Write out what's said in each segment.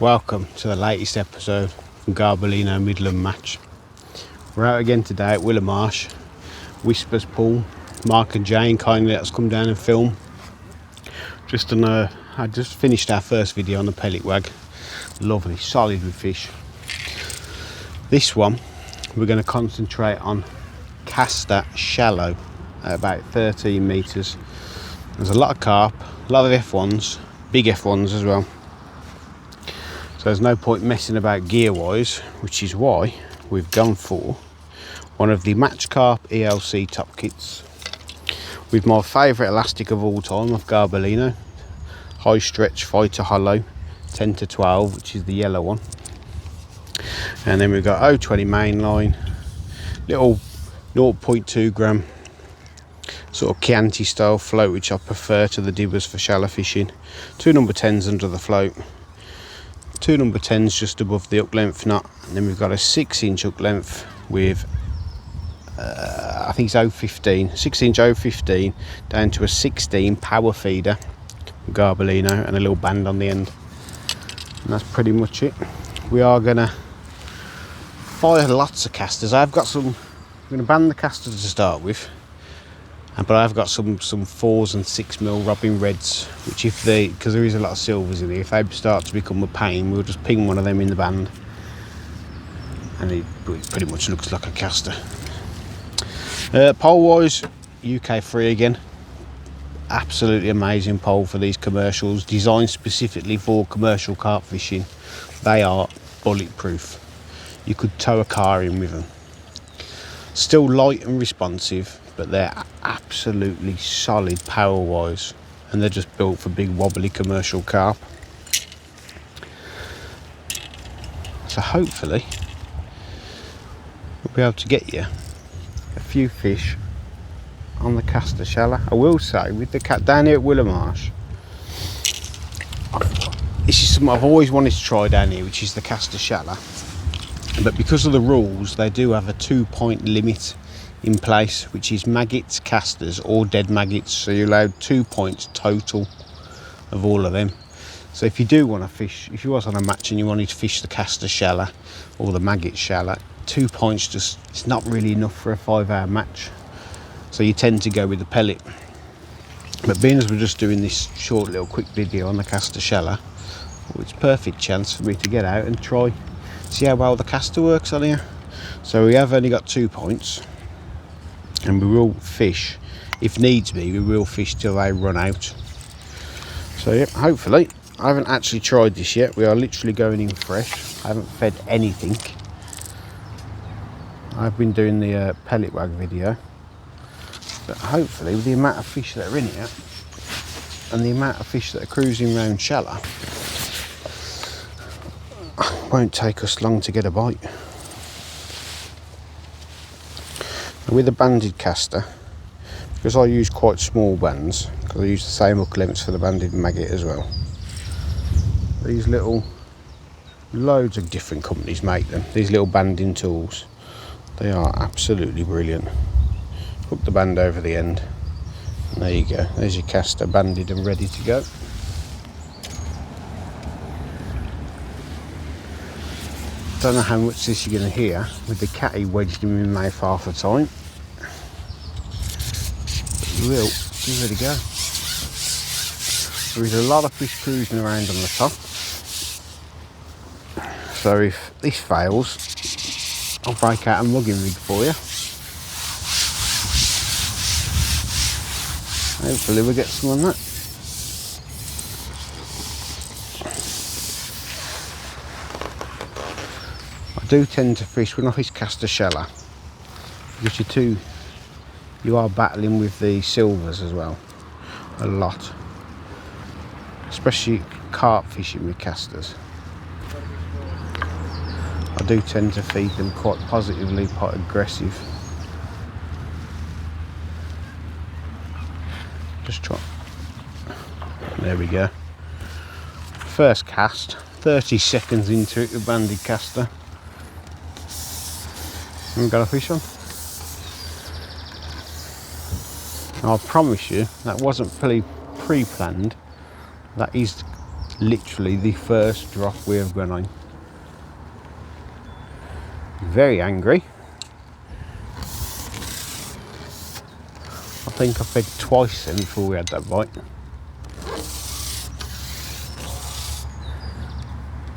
Welcome to the latest episode from Garbolino Midland Match. We're out again today at WILLOWMARSH, Whispers Pool. Mark and Jane kindly let us come down and film. I just finished our first video on the pellet wag. Lovely, solid with fish. This one we're going to concentrate on caster shallow at about 13 metres. There's a lot of carp, a lot of F1s, big F1s as well. So there's no point messing about gear wise, which is why we've gone for one of the Match Carp ELC top kits with my favourite elastic of all time of Garbolino, high stretch fighter hollow 10 to 12, which is the yellow one. And then we've got 020 mainline, little 0.2 gram sort of Chianti style float, which I prefer to the dibbers for shallow fishing. Two number 10s under the float, two number 10s just above the hook length knot, and then we've got a 6-inch hook length with I think it's 015, 6-inch 015 down to a 16 power feeder Garbolino and a little band on the end, and that's pretty much it. We are gonna fire lots of casters. I'm gonna ban the casters to start with, but I've got some 4s and 6mm Robin Reds, which because there is a lot of silvers in here, if they start to become a pain, we'll just ping one of them in the band, and it pretty much looks like a caster. Pole wise, UK free again. Absolutely amazing pole for these commercials, designed specifically for commercial carp fishing. They are bulletproof. You could tow a car in with them. Still light and responsive, but they're absolutely solid power wise, and they're just built for big wobbly commercial carp. So hopefully we'll be able to get you a few fish on the caster shallow. I will say, with the cat down here at WILLOWMARSH, this is something I've always wanted to try down here, which is the caster shallow. But because of the rules, they do have a 2-point limit in place, which is maggots, casters or dead maggots, so you're allowed 2 points total of all of them. So if you do want to fish, if you was on a match and you wanted to fish the caster shallow or the maggot shallow, 2 points it's not really enough for a 5-hour match, so you tend to go with the pellet. But being as we're just doing this short little quick video on the caster shallow, it's a perfect chance for me to get out and try see how well the caster works on here. So we have only got 2 points, and we will fish, if needs be, we will fish till they run out. So yeah, hopefully. I haven't actually tried this yet. We are literally going in fresh. I haven't fed anything. I've been doing the pellet wag video, but hopefully with the amount of fish that are in here and the amount of fish that are cruising around shallow, it won't take us long to get a bite. And with a banded caster, because I use quite small bands, because I use the same hook lengths for the banded maggot as well. These little, loads of different companies make them, these little banding tools. They are absolutely brilliant. Hook the band over the end, and there you go. There's your caster banded and ready to go. Don't know how much this you're going to hear with the catty wedged in my mouth half the time. But we will give it a go. There is a lot of fish cruising around on the top. So if this fails, I'll break out a mugging rig for you. Hopefully we'll get some on that. I do tend to fish when I fish caster shallow, because you are battling with the silvers as well a lot, especially carp fishing with casters. I do tend to feed them quite positively, quite aggressive. Just try. There we go. First cast, 30 seconds into it with banded caster. Haven't got a fish on. I'll promise you that wasn't pre-planned. That is literally the first drop we have gone on. Very angry. I think I fed twice then before we had that bite.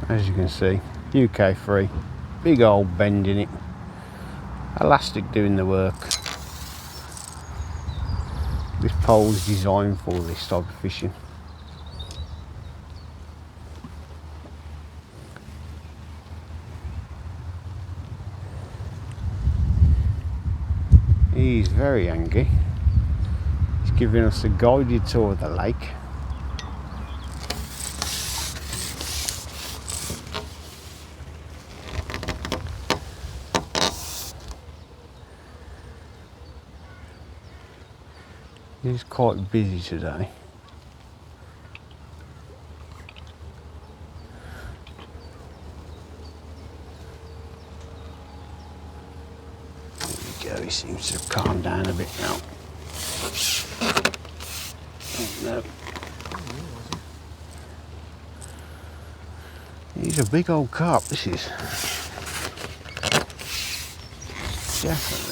As you can see, UK free, big old bend in it, elastic doing the work. This pole is designed for this type of fishing. He's very angry. He's giving us a guided tour of the lake. He's quite busy today. There we go, he seems to have calmed down a bit now. Oh, no. He's a big old carp, this is. Definitely.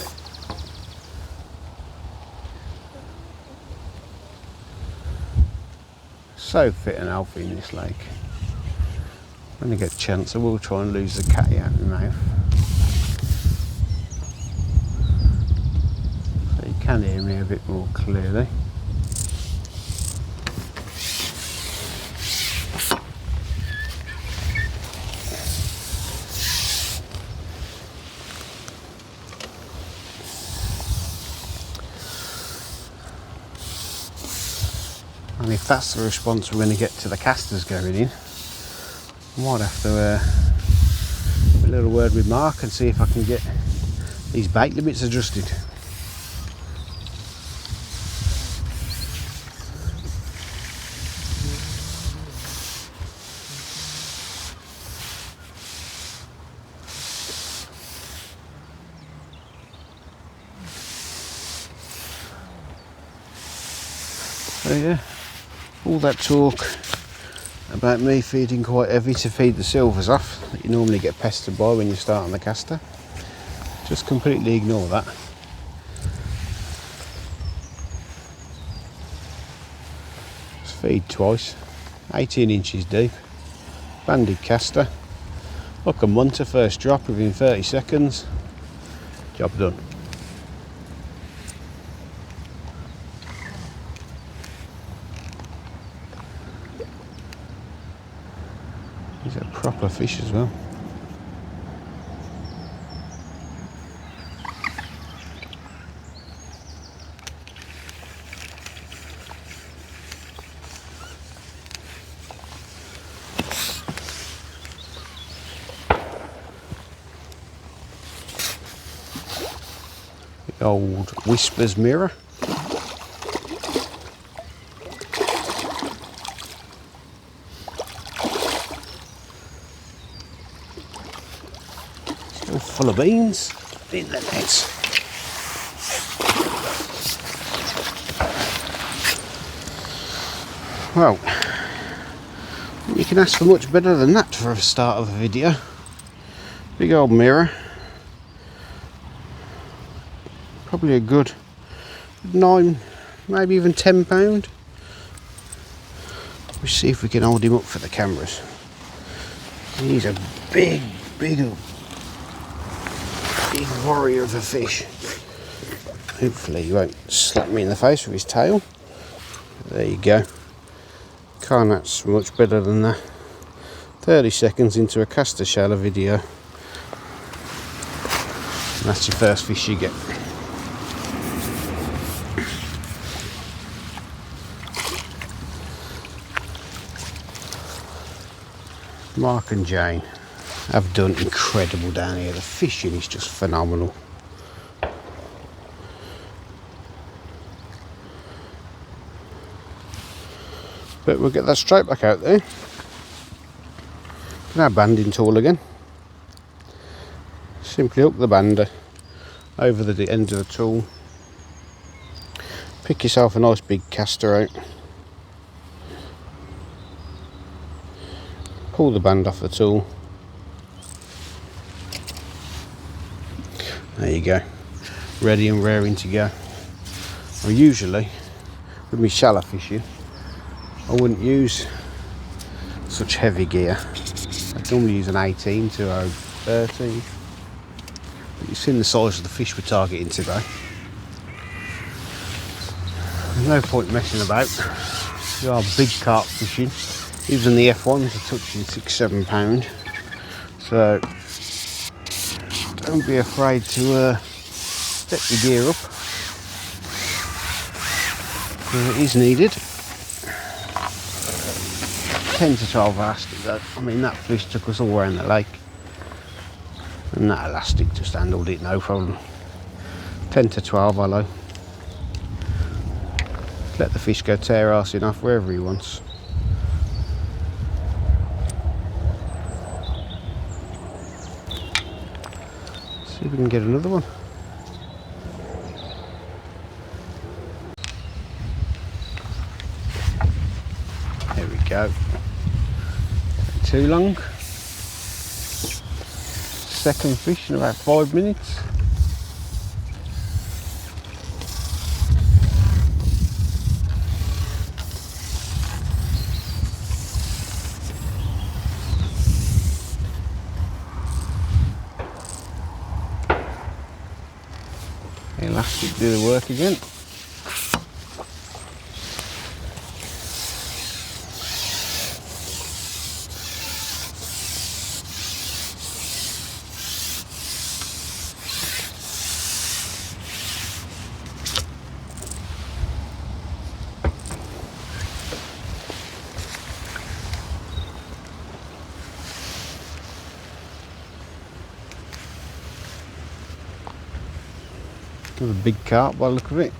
So fit and healthy in this lake. When I get a chance I will try and lose the catty out of my mouth. So you can hear me a bit more clearly. And if that's the response we're going to get to the casters going in, I might have to have a little word with Mark and see if I can get these bait limits adjusted. So yeah, all that talk about me feeding quite heavy to feed the silvers off that you normally get pestered by when you start on the caster, just completely ignore that. Just feed twice, 18 inches deep, banded caster, hook a munter first drop within 30 seconds, job done. He's a proper fish as well. The old Whispers mirror. Full of beans in the nets. Well, you can ask for much better than that for a start of a video. Big old mirror. Probably a good 9, maybe even 10 pound. Let's see if we can hold him up for the cameras. He's a big warrior of a fish. Hopefully he won't slap me in the face with his tail. There you go. Can't ask much better than that. 30 seconds into a caster shallow video. And that's your first fish you get. Mark and Jane have done incredible down here. The fishing is just phenomenal. But we'll get that straight back out there. Now banding tool again. Simply hook the bander over the end of the tool. Pick yourself a nice big caster out. pull the band off the tool. There you go, ready and raring to go. Well, usually with me shallow fishing I wouldn't use such heavy gear. I'd normally use an 18 to a 13. But you've seen the size of the fish we're targeting today. There's no point messing about. You are big carp fishing. Even the F1s are touching £6–7. So don't be afraid to step your gear up. It is needed. 10 to 12 elastic though. I mean, that fish took us all around the lake and that elastic just handled it no problem. 10 to 12 hollow. Let the fish go tear arsing off wherever he wants. See if we can get another one. There we go. Too long. Second fish in about 5 minutes. Elastic do the work again. Another big carp by the look of it.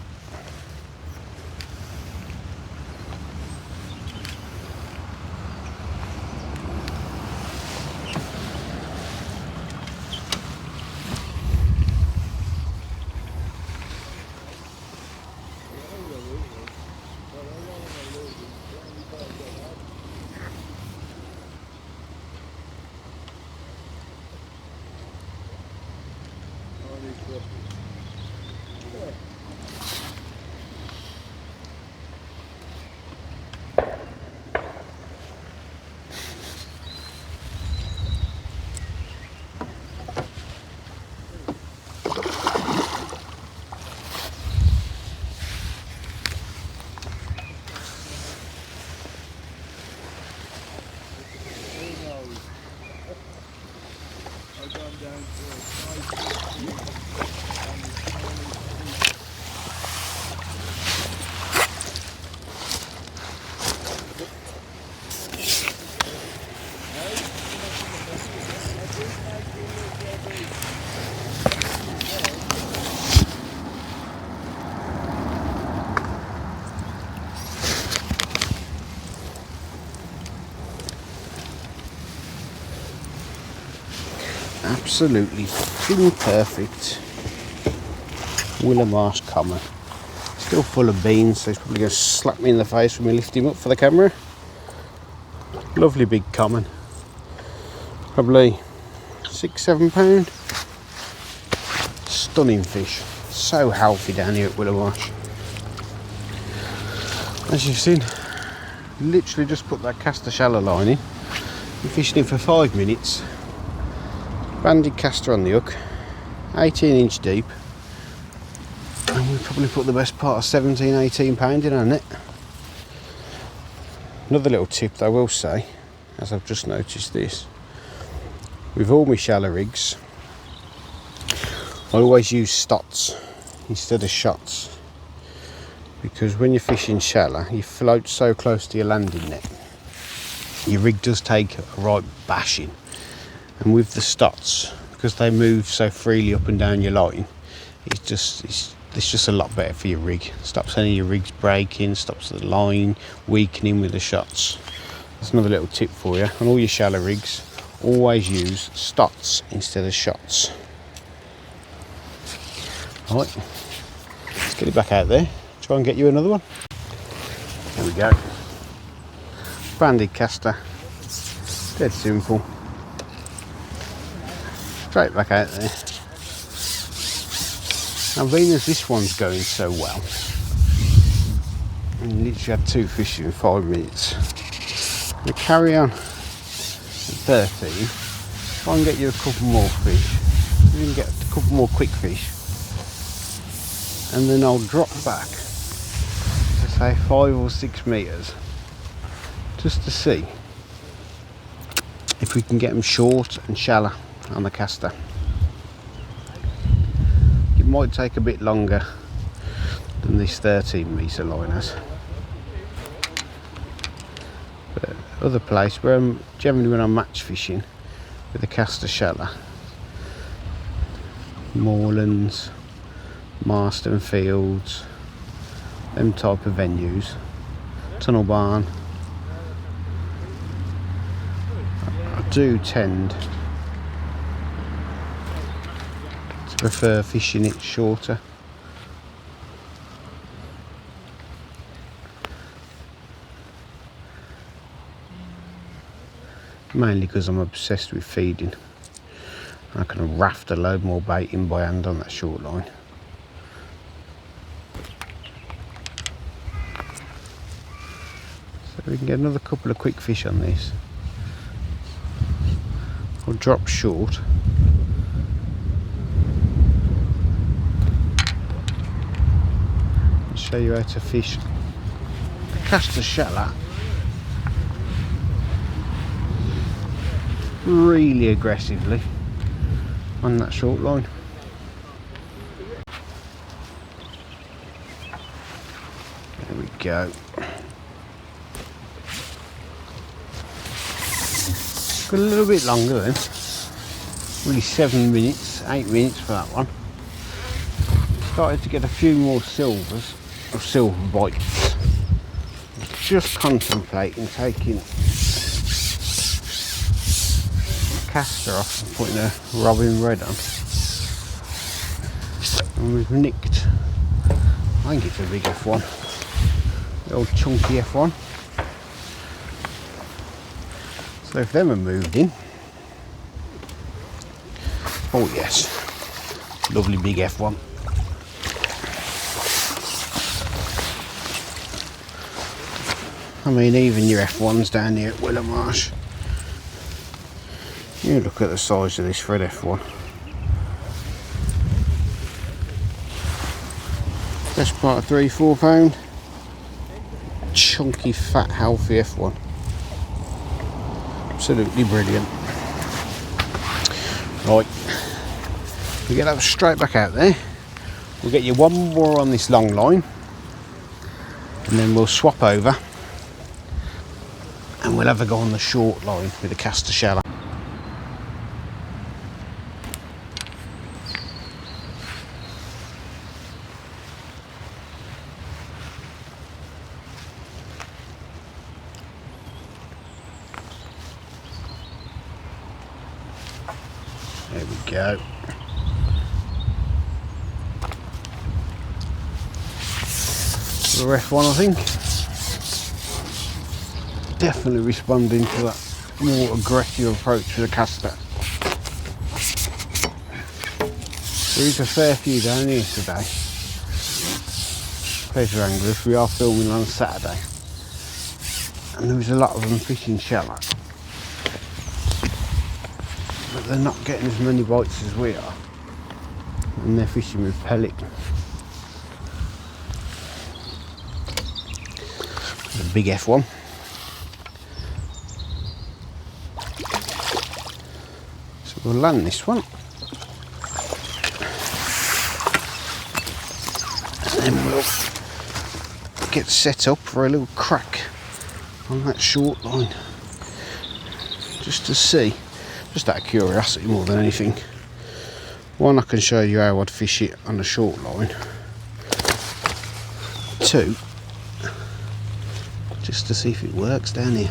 Absolutely perfect WILLOWMARSH common. Still full of beans, so he's probably going to slap me in the face when we lift him up for the camera. Lovely big common. Probably £6–7. Stunning fish. So healthy down here at WILLOWMARSH. As you've seen, literally just put that caster shallow line in. Been fishing him for 5 minutes. Banded caster on the hook, 18-inch deep, and we probably put the best part of £17–18 in our net. Another little tip I will say, as I've just noticed this, with all my shallow rigs, I always use stots instead of shots, because when you're fishing shallow, you float so close to your landing net, your rig does take a right bashing. And with the stots, because they move so freely up and down your line, it's just a lot better for your rig. Stops any of your rigs breaking, stops the line weakening with the shots. That's another little tip for you. On all your shallow rigs, always use stots instead of shots. Right, let's get it back out there. Try and get you another one. There we go. Banded caster. Dead simple. Straight back out there. Now being as this one's going so well, I literally had 2 fish in 5 minutes. We carry on at 13. Try and get you a couple more fish. You can get a couple more quick fish. And then I'll drop back to say 5 or 6 metres. Just to see if we can get them short and shallow on the caster. It might take a bit longer than this 13 metre line has. But other place where I'm generally when I'm match fishing with the caster shallow, moorlands, Marston Fields, them type of venues, Tunnel Barn, I do tend to prefer fishing it shorter. Mainly because I'm obsessed with feeding. I can raft a load more bait in by hand on that short line. So we can get another couple of quick fish on this. I'll drop short. I'll show you how to fish cast the shallow really aggressively on that short line. There we go. Got a little bit longer then. Really 7 minutes, 8 minutes for that one. Started to get a few more silvers or silver bites. Just contemplating taking caster off and putting a robin red on, and we've nicked, I think it's a big F1, the old chunky F1. So if them are moved in, oh yes, lovely big F1. I mean, even your F1s down here at WILLOWMARSH, you look at the size of this for an F1. Best part of 3-4 pound. Chunky, fat, healthy F1. Absolutely brilliant. Right, we get that straight back out there. We'll get you one more on this long line, and then we'll swap over, and we'll have a go on the short line with the caster shallow. There we go. The ref one, I think. Definitely responding to that more aggressive approach with the caster. There is a fair few down here today. Pleasure anglers, we are filming on Saturday. And there was a lot of them fishing shallow. But they're not getting as many bites as we are, and they're fishing with pellet. There's a big F1. So we'll land this one, and then we'll get set up for a little crack on that short line, just to see. Just out of curiosity more than anything. One, I can show you how I'd fish it on a short line. Two, just to see if it works down here.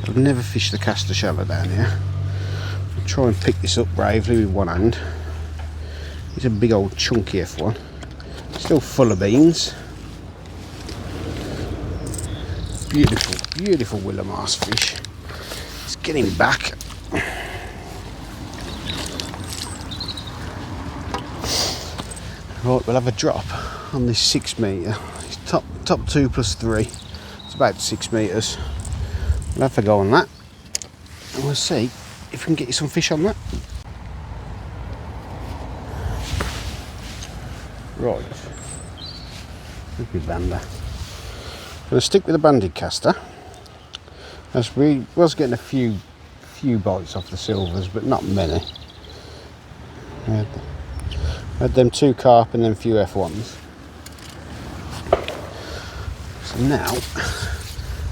I've never fished the caster shallow down here. I'll try and pick this up bravely with one hand. It's a big old chunky F1. Still full of beans. Beautiful, beautiful WILLOWMARSH fish. Let's get him back. Right, we'll have a drop on this 6 metre. It's top 2 plus 3. It's about 6 metres. We'll have a go on that, and we'll see if we can get you some fish on that. Right, look at bander. I'm going to stick with the banded caster, as we was getting a few bites off the silvers, but not many. Had them 2 carp and then a few F1s. So now,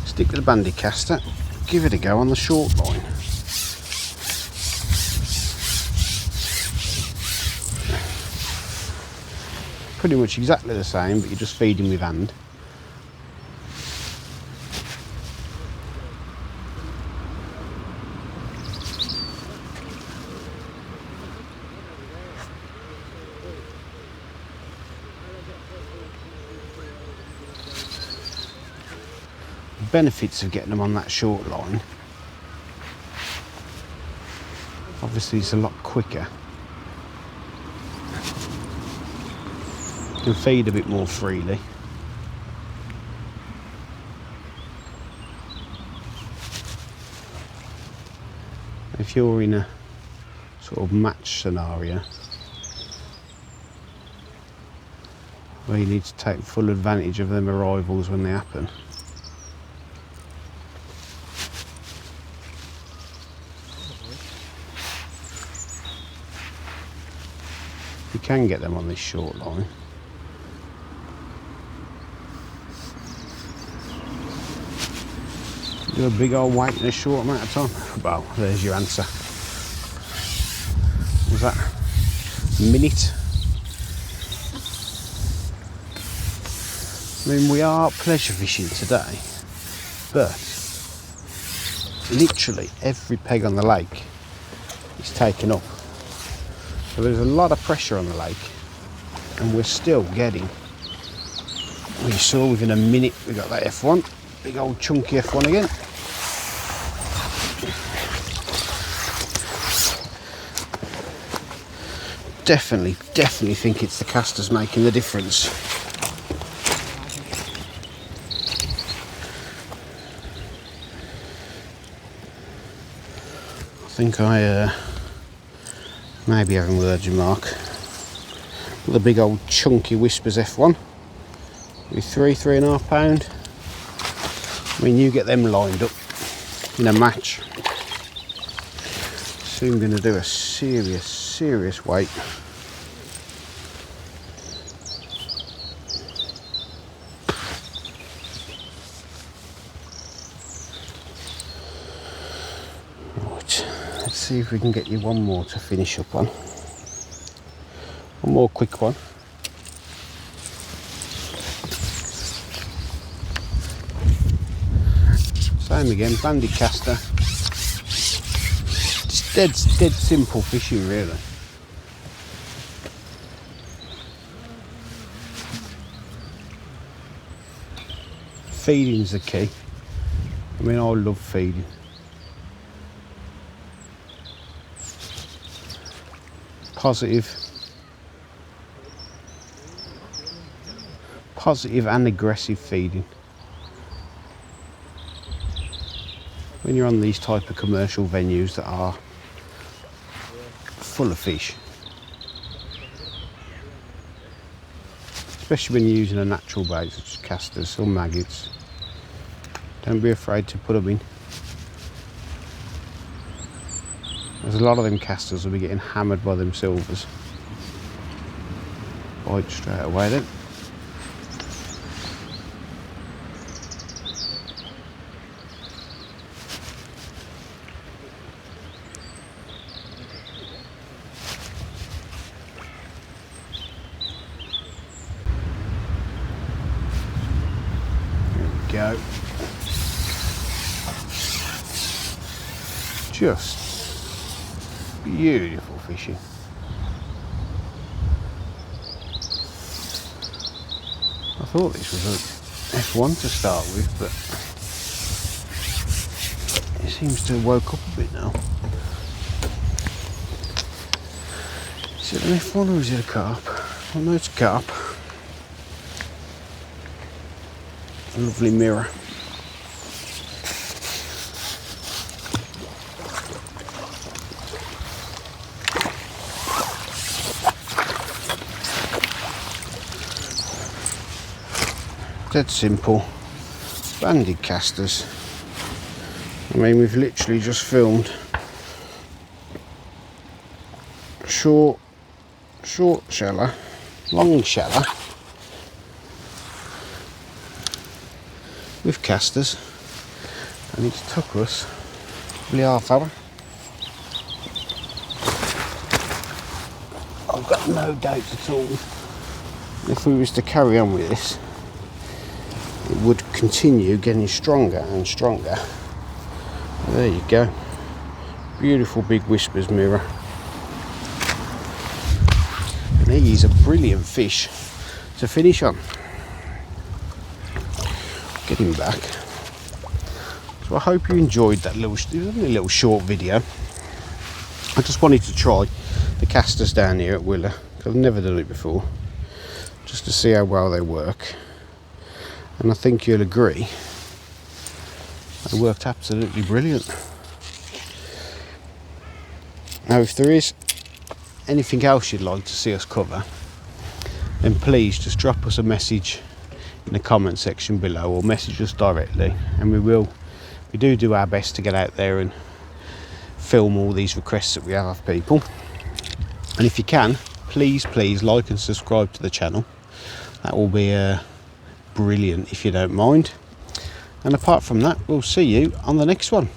stick with the banded caster, give it a go on the short line. Pretty much exactly the same, but you're just feeding with hand. The benefits of getting them on that short line, obviously it's a lot quicker. You can feed a bit more freely. If you're in a sort of match scenario where you need to take full advantage of them arrivals when they happen, you can get them on this short line. Do a big old weight in a short amount of time. Well, there's your answer. Was that a minute? I mean, we are pleasure fishing today, but literally every peg on the lake is taken up. So there's a lot of pressure on the lake, and we're still getting, we saw within a minute we got that F1, big old chunky F1 again. Definitely think it's the casters making the difference. I think I maybe having words with Mark. The big old chunky Whispers F1 with 3.5 pound. I mean, you get them lined up in a match, soon going to do a serious weight. Right, let's see if we can get you one more to finish up on. One more quick one. Same again, banded caster. Just dead simple fishing, really. Feeding's the key. I mean, I love feeding. Positive and aggressive feeding. When you're on these type of commercial venues that are full of fish, especially when you're using a natural bait such as casters or maggots, don't be afraid to put them in. There's a lot of them casters will be getting hammered by them silvers. Bite straight away then. Go. Just beautiful fishing. I thought this was a F1 to start with, but It seems to have woke up a bit now. Is it an F1 or is it a carp? Oh no, it's a carp. A lovely mirror. Dead simple. Banded casters. I mean, we've literally just filmed short shallow, long shallow with casters, and it's took us probably half hour. I've got no doubt at all if we was to carry on with this, it would continue getting stronger and stronger. There you go, beautiful big whispers mirror. And he's a brilliant fish to finish on. Get him back. So I hope you enjoyed that little short video. I just wanted to try the casters down here at Willow, because I've never done it before, just to see how well they work. And I think you'll agree, they worked absolutely brilliant. Now if there is anything else you'd like to see us cover, then please just drop us a message in the comment section below, or message us directly, and we do our best to get out there and film all these requests that we have of people. And if you can, please like and subscribe to the channel. That will be brilliant if you don't mind. And apart from that, we'll see you on the next one.